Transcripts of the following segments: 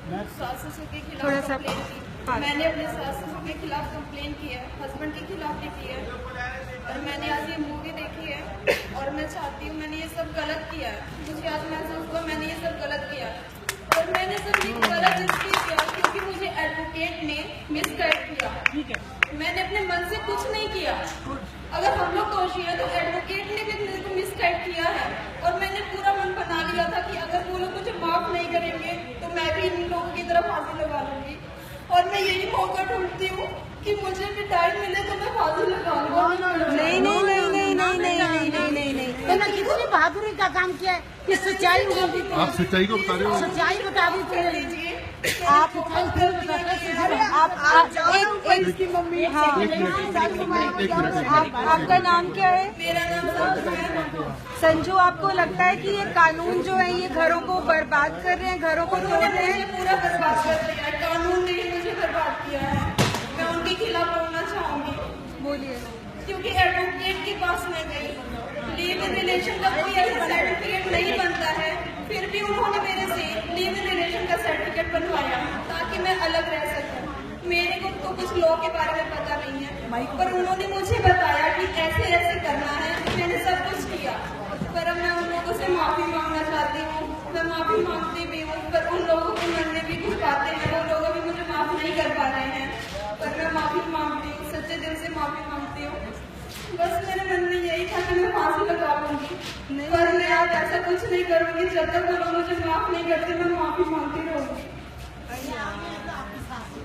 सास ससुर के खिलाफ कंप्लेन की। मैंने अपने सास ससुर के खिलाफ कंप्लेन की है, हस्बैंड के खिलाफ भी की है। और मैंने आज ये मूवी देखी है और मैं चाहती हूँ, मैंने ये सब गलत किया है। मुझे आज महसूस हुआ मैंने ये सब गलत किया है। और मैंने सब ये गलत इसलिए किया क्योंकि मुझे एडवोकेट ने मिसगाइड किया। ठीक है, मैंने अपने मन से कुछ नहीं किया। अगर हम लोग दोषी हैं तो एडवोकेट ने भी मेरे को मिसगाइड किया है। और मैंने पूरा मन बना लिया था कि अगर वो लोग मुझे माफ नहीं करेंगे तो मैं भी इन लोगों की तरफ फांसी लगा लूंगी। और मैं यही मौका ढूंढती हूँ कि मुझे भी टाइम मिले तो मैं फांसी लगा लूंगा। नहीं नहीं नहीं नहीं नहीं नहीं नहीं नहीं नहीं नहीं, मैंने कितनी बहादुरी का काम किया है। इस सच्चाई आप सच्चाई को बता रहे हो, सच्चाई बता दीजिए आप। इसकी मम्मी आपका नाम क्या है? मेरा नाम संजू, आपको लगता है कि ये कानून जो है ये घरों को बर्बाद कर रहे हैं, घरों को तोड़ रहे हैं? पूरा बर्बाद कर दिया है, कानून ने ही मुझे बर्बाद किया है। मैं उनके खिलाफ बोलना चाहूंगी। बोलिए। क्योंकि एडवोकेट के पास मैं गई, लिव इन रिलेशन का कोई ऐसा सर्टिफिकेट नहीं बनता है, फिर भी उन्होंने मेरे से लिव इन रिलेशन का सर्टिफिकेट बनवाया ताकि मैं अलग रह सकूं। मेरे को तो कुछ लॉ के बारे में पता नहीं है, पर उन्होंने मुझे बताया कि ऐसे ऐसे करना है। मैंने सब कुछ किया, पर अब मैं उन लोगों से माफी मांगना चाहती हूँ। मैं माफी मांगती भी हूँ, पर उन लोगों के मन में भी कुछ बातें हैं, वो लोग भी मुझे माफ नहीं कर पा रहे हैं। पर मैं माफी मांगती हूँ, सच्चे दिल से माफी मांगती हूँ। बस मेरे मन में यही था कि मैं फांसी लगा लूंगी, पर मैं आज ऐसा कुछ नहीं करूंगी। जब तक वो लोग मुझे माफ नहीं करते मैं माफी मांगती रहूंगी।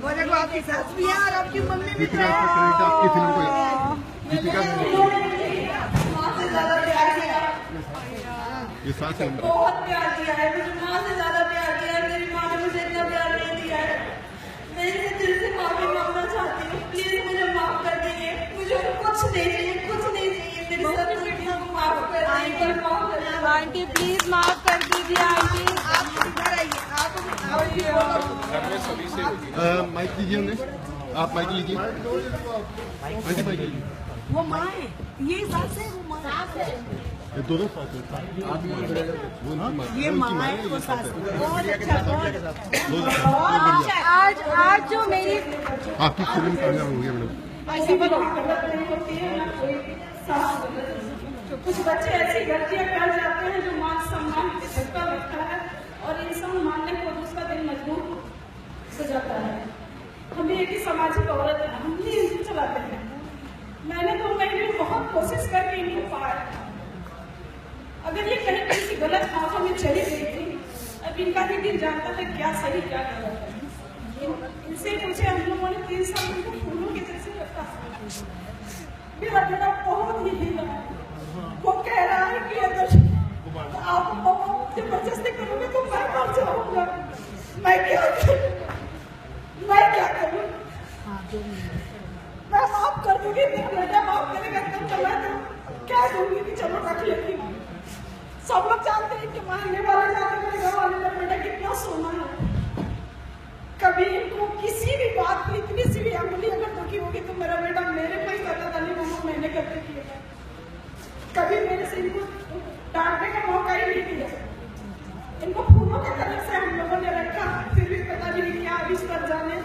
बोले आपकी सास भी है और आपकी मम्मी भी है। आपकी फिल्म को दीपिका माँ से ज्यादा प्यार किया, ये सास है, बहुत प्यार दिया है मुझे। माँ से ज्यादा प्यार दिया है, मेरी माँ ने मुझे इतना प्यार नहीं दिया है। मैं इनसे दिल से माफी मांगना चाहती हूँ, प्लीज मुझे माफ कर दीजिए। मुझे कुछ नहीं चाहिए, कुछ नहीं चाहिए। मेरी सब गलतियों को माफ कर दीजिए, माफ कर दीजिए। आंटी प्लीज माफ कर दीजिए। आंटी आप इधर आइए, आप माइक लीजिए उन्हें, आप माइक लीजिए, आंटी माइक लीजिए। वो माँ है, ये सास है, वो माँ है। ये दोनों सास हैं, आप ये माँ है, वो सास है। बहुत अच्छा, बहुत बढ़िया। आज जो मेरी आपकी फिल्म कामयाब हो गई मैडम। ऐसी भी गलत नहीं होती है ना, कोई सास तो कुछ बच्चे ऐसी गलतियां कर जाते हैं जो मान सम्मान पे धक्का लगता है और इंसान मानने को उसका दिल मजबूत हो जाता है। हम भी एक सामाजिक औरत है, हम भी इनको चलाते हैं। मैंने तो मैंने बहुत कोशिश करके नहीं पाया। अगर ये कहीं किसी गलत हाथों में चली गई थी, अब इनका भी दिल जानता था क्या सही क्या गलत है। इनसे पूछे, हम लोगों ने 3 साल में फूलों की जैसे रखा। मेरा बेटा बहुत ही हिला है, वो कह रहा है कि अगर आप जबरदस्ती करोगे तो मैं मर जाऊंगा। मैं क्या करूं, मैं क्या करूं? मैं माफ कर दूंगी, मेरा बेटा माफ करेगा तब तो मैं तो क्या दूंगी कि चलो रख लेती हूँ। सब लोग जानते हैं कि मांगने वाले जाते मेरे घर वाले का बेटा कितना सोना है। कभी इनको किसी भी बात की इतनी सी भी अंगुली अगर दुखी होगी तो मेरा बेटा मेरे को ही कहता था, नहीं मम्मा मैंने करके किया। कभी मेरे से इनको डांटने का मौका ही नहीं दिया। इनको फूलों की तरफ से हम लोगों ने रखा, फिर भी पता नहीं क्या इस पर जाने।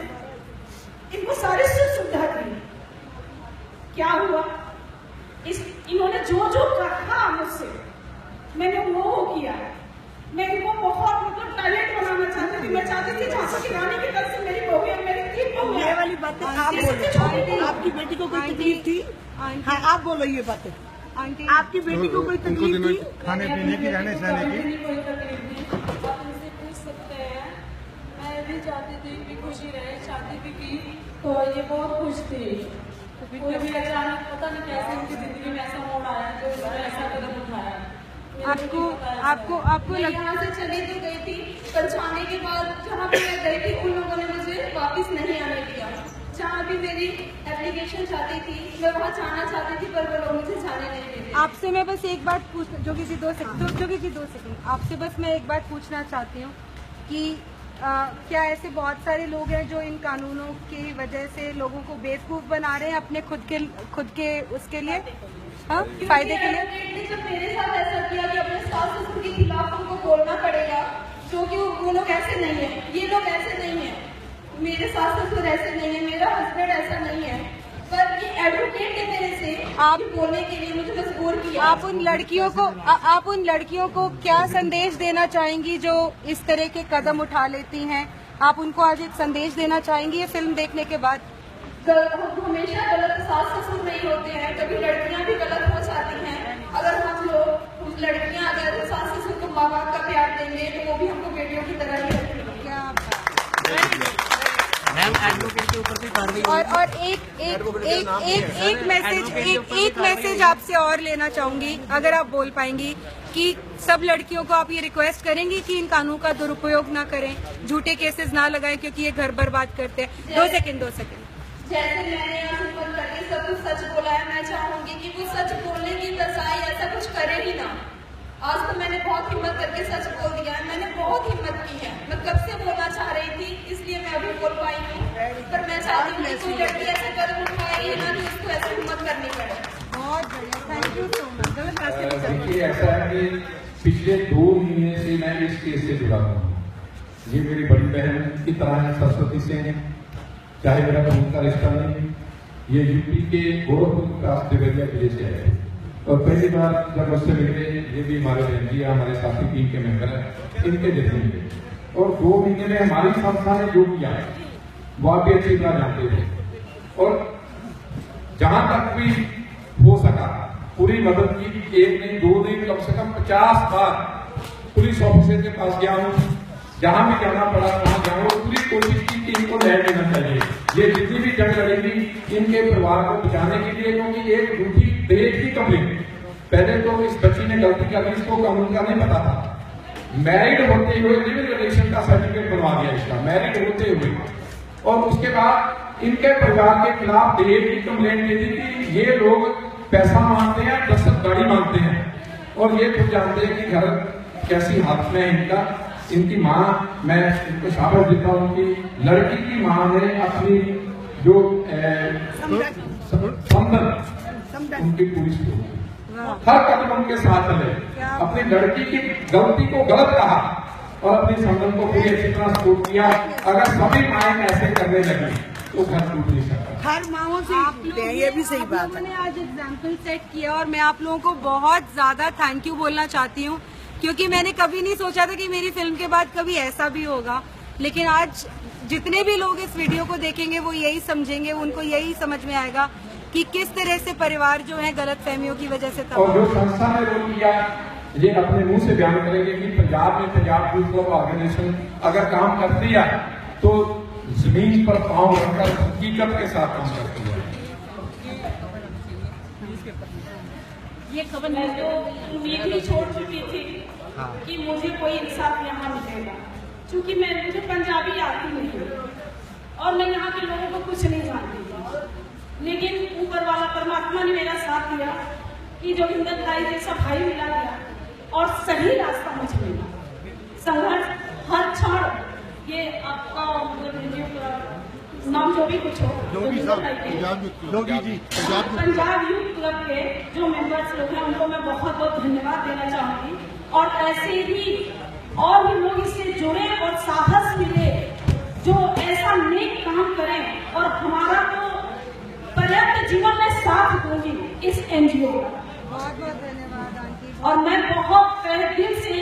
इनको सारी सुविधा दी, क्या हुआ? इन्होंने जो जो कहा मुझसे मैंने वो किया। मैं इनको बहुत मतलब टैलेंट बनाना चाहती थी। मैं चाहती थी झांसी की रानी की तरफ से मेरी बहू है, मेरी 3 बहू है। ये वाली बातें आप बोलो। आपकी बेटी को कोई तकलीफ थी? हाँ, आप बोलो ये बातें। आंटी, आपकी बेटी को कोई तकलीफ थी? खाने पीने की, रहने सहने की? कोई तकलीफ नहीं, आप इनसे पूछ सकते हैं। मैं भी चाहती थी कि खुशी रहे, शादी भी की तो ये बहुत खुश थी। कोई भी अचानक पता नहीं कैसे उनकी जिंदगी में ऐसा मोड़ आया जो उन्होंने ऐसा कदम उठाया। आपको यहाँ से चली तो गई थी, पंचाने के बाद जहाँ पे मैं गई थी उन लोगों ने मुझे वापस नहीं आने दिया। जहाँ भी मेरी एप्लीकेशन चाहती थी मैं वहाँ जाना चाहती थी, पर वो लोग मुझे जाने नहीं देते। आपसे मैं बस एक बात पूछ, जो कि 2 सेकंड, आपसे बस मैं एक बात पूछना चाहती हूँ कि क्या ऐसे बहुत सारे लोग हैं जो इन कानूनों की वजह से लोगों को बेवकूफ बना रहे हैं अपने खुद के उसके लिए, फायदे के लिए? जब मेरे साथ ऐसा किया कि अपने सास ससुर के खिलाफ उनको बोलना पड़ेगा, क्योंकि वो लोग ऐसे नहीं है, ये लोग ऐसे नहीं है, मेरे सास ससुर ऐसे नहीं है, मेरा हस्बैंड ऐसा नहीं है, पर ये एडवोकेट ने मेरे से आप बोलने के लिए मुझे मजबूर किया। आप उन लड़कियों को क्या संदेश देना चाहेंगी जो इस तरह के कदम उठा लेती हैं? आप उनको आज एक संदेश देना चाहेंगी ये फिल्म देखने के बाद? हमेशा गलत सास ससुर नहीं होते हैं, कभी लड़कियां भी गलत हो जाती हैं। अगर हम लोग लड़कियां अगर सास ससुर को माँ बाप का प्यार देंगे तो वो भी हमको बेटियों की तरह ही रखेंगे। क्या मैम एडवोकेट के ऊपर भी कार्रवाई और एक मैसेज आपसे और लेना चाहूंगी, अगर आप बोल पाएंगी कि सब लड़कियों को आप ये रिक्वेस्ट करेंगी कि इन कानून का दुरुपयोग ना करें, झूठे केसेस ना लगाएं क्योंकि ये घर बर्बाद करते हैं। 2 सेकंड। जैसे मैंने यहाँ से फोन करके सब कुछ सच बोला है, मैं चाहूंगी कि वो सच बोलने की बजाय ऐसा कुछ करे ही ना। आज तो मैंने बहुत हिम्मत करके सच बोल दिया है, मैंने बहुत हिम्मत की है। मैं कब से बोलना चाह रही थी, इसलिए मैं अभी बोल पाई हूँ। पर मैं चाहती हूँ कि कोई लड़की ऐसे कदम उठाए ही ना कि उसको ऐसे हिम्मत करनी पड़े। बहुत बढ़िया, थैंक यू सो मच। देखिए ऐसा है कि पिछले 2 महीने से मैं इस केस से जुड़ा हूँ। ये मेरी बड़ी बहन की तरह है, सरस्वती से है, चाहे मेरा खून का रिश्ता नहीं है। ये यूपी के गोरखपुर विकास देवरिया जिले से है और पहली बार जब उससे मिले, ये भी हमारे बहन जी हमारे साथी टीम के मेंबर हैं, इनके जैसे मिले और 2 महीने में हमारी संस्था ने जो किया है वो आप भी अच्छी तरह जानते थे और जहां तक भी हो सका पूरी मदद की। 1 नहीं 2 नहीं कम से कम 50 बार पुलिस ऑफिसर के पास गया हूँ, जहां भी जाना पड़ा वहां जाऊँ, पूरी कोशिश की कि इनको न्याय देना चाहिए। ये जितनी भी जंग लड़ेगी इनके परिवार को बचाने के लिए, क्योंकि एक झूठी दहेज की कंप्लेंट, पहले तो इस बच्ची ने गलती कर ली, इसको कानून का नहीं पता था। मैरिड होते हुए लिविंग रिलेशन का सर्टिफिकेट बनवा दिया इसका, मैरिड होते हुए, और उसके बाद इनके परिवार के खिलाफ दहेज की कंप्लेंट दे दी कि ये लोग पैसा मांगते हैं, 10 गाड़ी मांगते हैं और ये खुद जानते हैं कि घर कैसी हालत में है इनका। इनकी माँ, मैं इनको शाबाश देता हूँ कि लड़की की माँ ने अपनी जो समदन उनकी पूरी हर कदम उनके साथ चले, अपनी लड़की की गलती को गलत कहा और अपनी समदन को पूरी अच्छी तरह सपोर्ट किया। अगर सभी माएँ ऐसे करने लगी तो घर टूट नहीं सकता। हर माओं से ये भी सही बात है। मैंने आज एग्जाम्पल सेट किया और मैं आप लोगों को बहुत ज्यादा थैंक यू बोलना चाहती हूँ, क्योंकि मैंने कभी नहीं सोचा था कि मेरी फिल्म के बाद कभी ऐसा भी होगा। लेकिन आज जितने भी लोग इस वीडियो को देखेंगे वो यही समझेंगे, उनको यही समझ में आएगा कि किस तरह से परिवार जो है गलत फहमियों की वजह से और जो संस्था ने रोल किया ये अपने मुंह से बयान करेंगे कि पंजाब में पंजाब यूथ क्लब ऑर्गेनाइजेशन अगर काम करती है तो जमीन पर पांव रखकर हकीकत के साथ काम करती है। ये खबर मैं तो उम्मीद ही छोड़ चुकी थी कि मुझे कोई इंसाफ यहाँ मिलेगा, क्योंकि मुझे पंजाबी आती नहीं और मैं यहाँ के लोगों को कुछ नहीं जानती। लेकिन ऊपर वाला परमात्मा ने मेरा साथ दिया कि जोगिंदर भाई जैसा भाई मिला गया और सही रास्ता मुझे मिला। संघर्ष हर क्षण, ये आपका नाम जो भी कुछ हो, पंजाब यूथ क्लब के जो मेंबर्स लोग हैं उनको मैं बहुत बहुत धन्यवाद देना चाहूंगी। और ऐसे ही और भी लोग इससे जुड़े और साहस मिले जो ऐसा नेक काम करें, और हमारा तो पर्याप्त जीवन में साथ दूंगी इस NGO का। बहुत बहुत धन्यवाद आंटी। और मैं बहुत पहले दिन से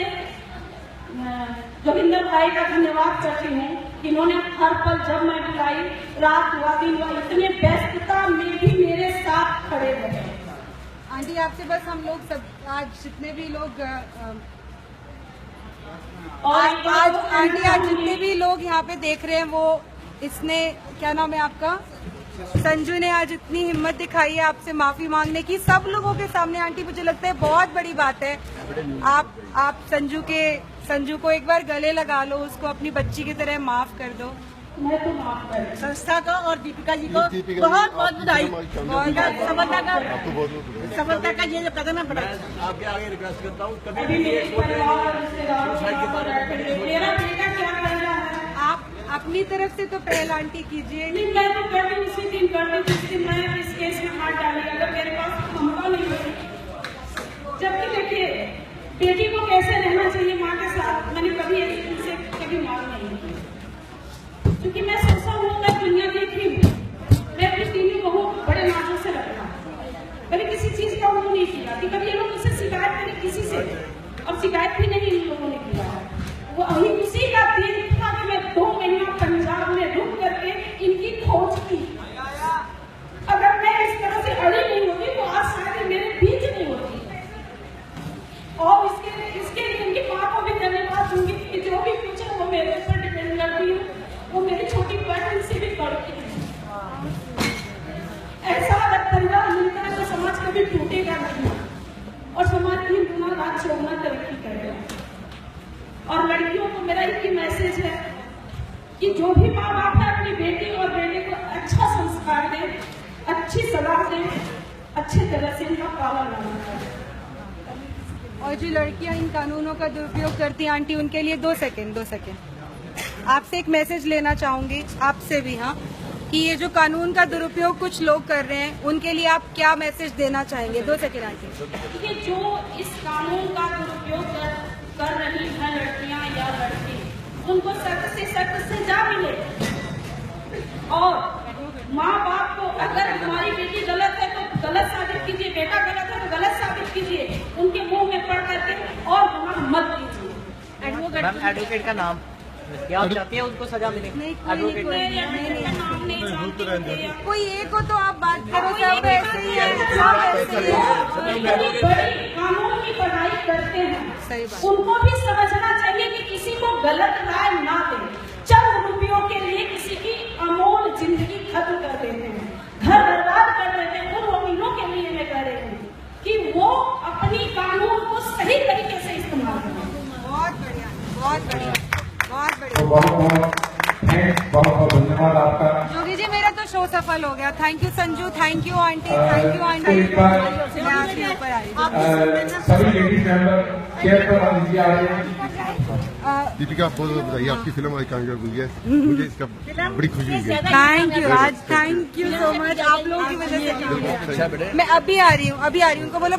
जोगिंदर भाई का धन्यवाद करती हूँ, इन्होंने हर पल जब मैं बुलाई, रात हुआ दिन हुआ, इतने व्यस्तता में भी मेरे साथ खड़े रहे। आंटी आपसे बस हम लोग सब आज जितने भी लोग आज आंटी आज जितने भी लोग यहाँ पे देख रहे हैं वो इसने क्या नाम है आपका, संजू ने आज इतनी हिम्मत दिखाई है आपसे माफी मांगने की सब लोगों के सामने। आंटी मुझे लगता है बहुत बड़ी बात है। आप संजू को एक बार गले लगा लो, उसको अपनी बच्ची की तरह माफ कर दो। मैं तो माफ कर संस्था को और दीपिका जी को बहुत बहुत बधाई। सफलता का ये जो कदम है बड़ा। आपके आगे रिक्वेस्ट करता हूँ, कभी अभी मेरे परिवार और रिश्तेदारों मेरा बेटा क्या कर रहा है, आप अपनी तरफ से तो पहल आंटी कीजिए। नहीं मैं तो कभी उसी दिन करती जिस दिन मैं इस केस में हाथ डाली, अगर मेरे पास क्षमता नहीं होती। जबकि देखिए बेटी को कैसे रहना चाहिए माँ के साथ, मैंने कभी इनसे के भी मान नहीं की, क्योंकि मैं सोचा हूँ मैं दुनिया देखी हूँ, मैं अपनी तीनों बहू बड़े नाजों से रखा, कभी किसी चीज का वो नहीं किया कि कभी ये लोग मुझसे शिकायत करें किसी से, और शिकायत भी नहीं इन लोगों ने किया है। वो अभी उसी का दिन था कि मैं 2 महीना पंजाब में रुक करके इनकी खोज की। अगर मैं इस तरह से अड़ी नहीं होती तो आज शायद मेरे बीच नहीं होती। और इसके लिए इनकी माँ को भी धन्यवाद दूंगी कि जो भी कुछ है वो मेरे ऊपर डिपेंड करती है, वो मेरी छोटी बहन से भी बढ़ती है। ऐसा अगर परिवार मिलता है तो समाज कभी टूटेगा नहीं, और समाज की गुना रात छोड़ना तरक्की करेगा। और लड़कियों को मेरा एक ही मैसेज है कि जो भी माँ बाप है अपनी बेटी और बेटे को अच्छा संस्कार दें, अच्छी सलाह दें, अच्छे तरह से इनका पालन करना है। और जो लड़कियां इन कानूनों का दुरुपयोग करती हैं आंटी, उनके लिए 2 सेकंड आपसे एक मैसेज लेना चाहूंगी, आपसे भी, हाँ, कि ये जो कानून का दुरुपयोग कुछ लोग कर रहे हैं उनके लिए आप क्या मैसेज देना चाहेंगे? 2 सेकंड आंटी। कि जो इस कानून का दुरुपयोग कर रही हैं लड़कियां या लड़के, उनको सख्त से सख्त सजा मिले। और माँ बाप को अगर हमारी बेटी गलत है तो गलत साबित कीजिए, बेटा गलत है तो गलत साबित कीजिए, उनके मुंह में पड़ करके और गुनाह मत कीजिए। एडवोकेट का नाम क्या आप चाहती हैं उनको सजा मिले? नहीं, एडवोकेट नाम नहीं जानती हूँ। कोई एक हो तो आप बात करो, सब ऐसे ही है, सब ऐसे ही है। इतनी बड़ी कानून की पढ़ाई करते हैं, सही बात। उनको भी समझना चाहिए कि किसी को गलत राय ना दें। चंद रुपयों के लिए किसी की अमोल जिंदगी खत्म कर देते हैं, घर बर्बाद कर देते हैं। उन वकीलों के लिए मैं कह रही हूँ कि वो अपनी कानून को सही तरीके से इस्तेमाल करें। बहुत बढ़िया, बहुत बढ़िया, बहुत बढ़िया। तो बहुत थैंक्स, बहुत धन्यवाद आपका। जोगी जी, मेरा तो शो सफल हो गया। Thank you Sanju, thank you aunty, thank you aunty. तो इस बार मैं आपके ऊपर आई। सभी लेडीज मेंबर चेयर पर आ लीजिए, आ रहे हैं। दीपिका, आप बहुत बहुत बताइए, आपकी फिल्म आज कामयाब हुई है, मुझे इसका बड़ी खुशी हुई है। थैंक यू आज, थैंक यू सो मच, आप लोगों की वजह से। मैं अभी आ रही हूँ, उनको बोलो।